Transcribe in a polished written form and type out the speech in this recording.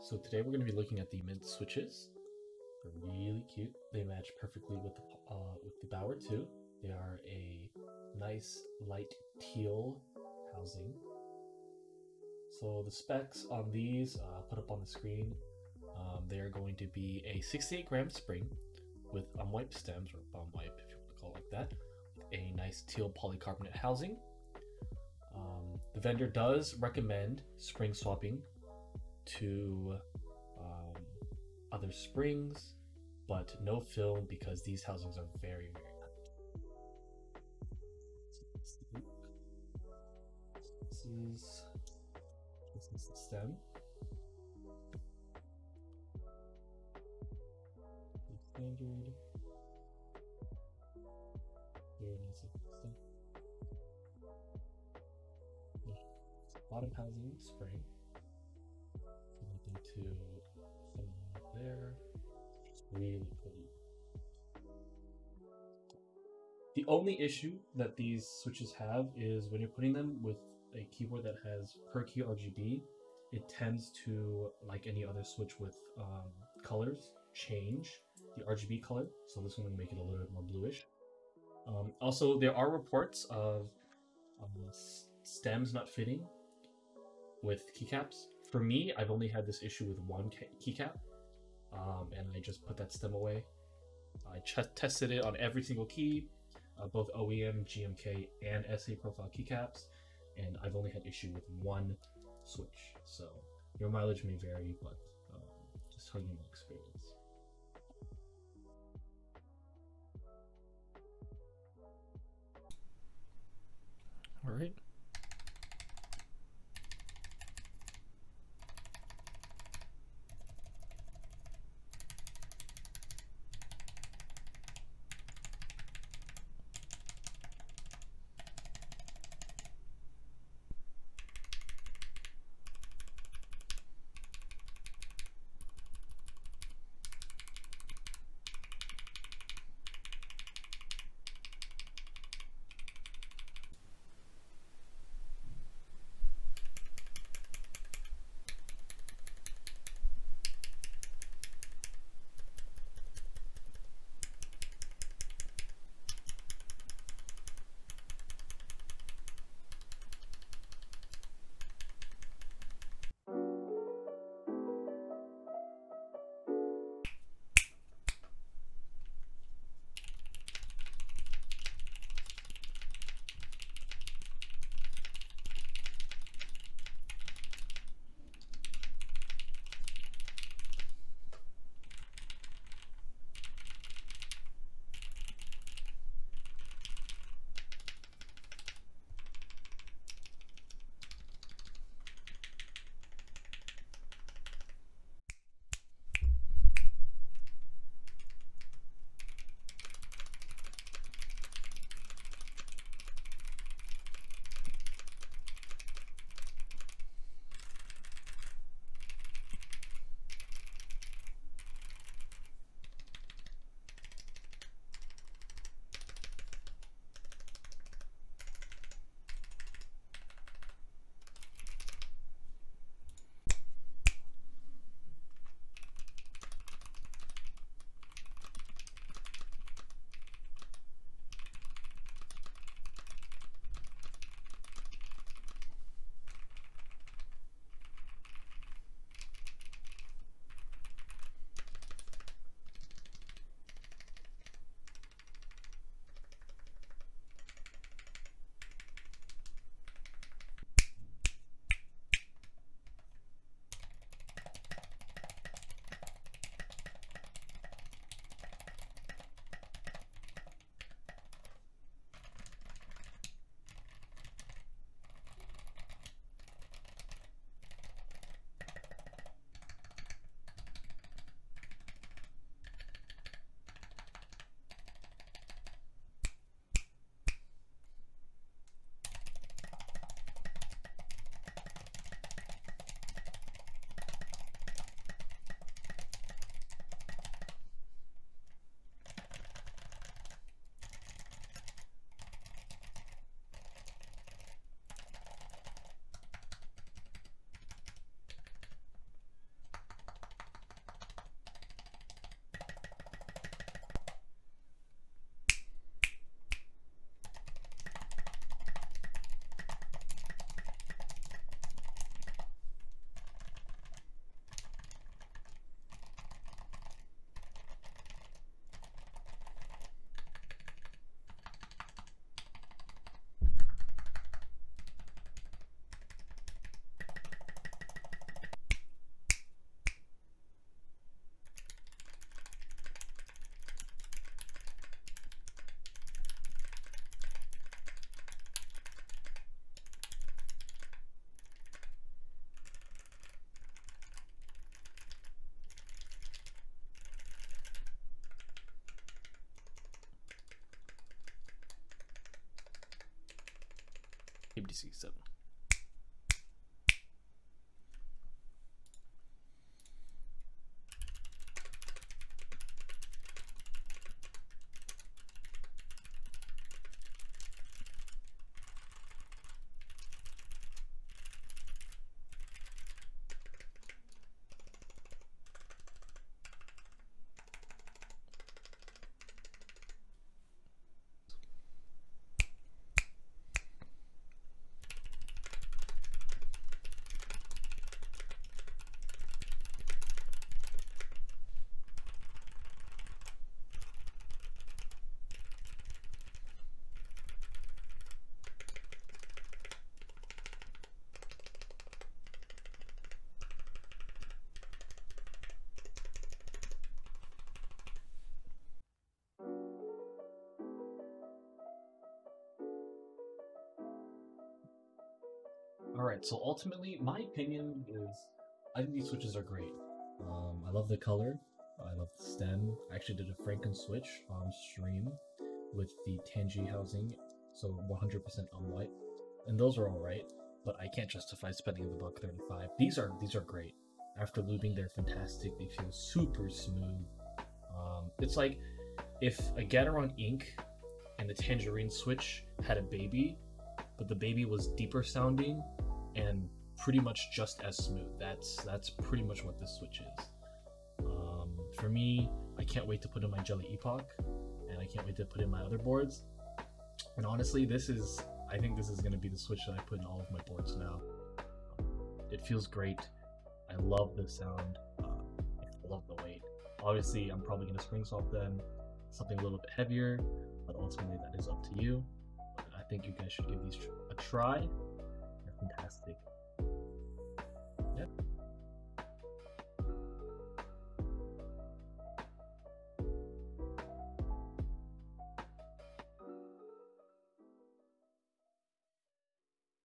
So today we're going to be looking at the mint switches. They're really cute. They match perfectly with the Bower too. They are a nice light teal housing. So the specs on these, I'll put up on the screen. They are going to be a 68-gram spring with unwiped stems, or bum wipe if you want to call it like that, with a nice teal polycarbonate housing. The vendor does recommend spring swapping to other springs, but no film because these housings are very, very light. This is the stem. Standard. Very nice stem. Bottom housing spring. Nothing to there. It's really pretty. The only issue that these switches have is when you're putting them with a keyboard that has per key RGB, it tends to, like any other switch with colors, change the RGB color. So this one will make it a little bit more bluish. Also, there are reports of stems not fitting with keycaps. For me, I've only had this issue with one keycap, and I just put that stem away. I tested it on every single key, both OEM, GMK, and SA profile keycaps, and I've only had issue with one switch. So your mileage may vary, but just telling you my experience. All right. ABDC7. Alright, so ultimately, my opinion is I think these switches are great. I love the color, I love the stem. I actually did a Franken switch on stream with the Tangy housing, so 100% on white, and those are alright, but I can't justify spending the $135. These are great. After lubing, they're fantastic. They feel super smooth. It's like if a Gateron Ink and the Tangerine switch had a baby, but the baby was deeper sounding and pretty much just as smooth. That's pretty much what this switch is. For me, I can't wait to put in my Jelly Epoch, and I can't wait to put in my other boards. And honestly, I think this is going to be the switch that I put in all of my boards now. It feels great. I love the sound. I love the weight. Obviously, I'm probably going to spring soft them, something a little bit heavier, but ultimately that is up to you. But I think you guys should give these a try. They're fantastic.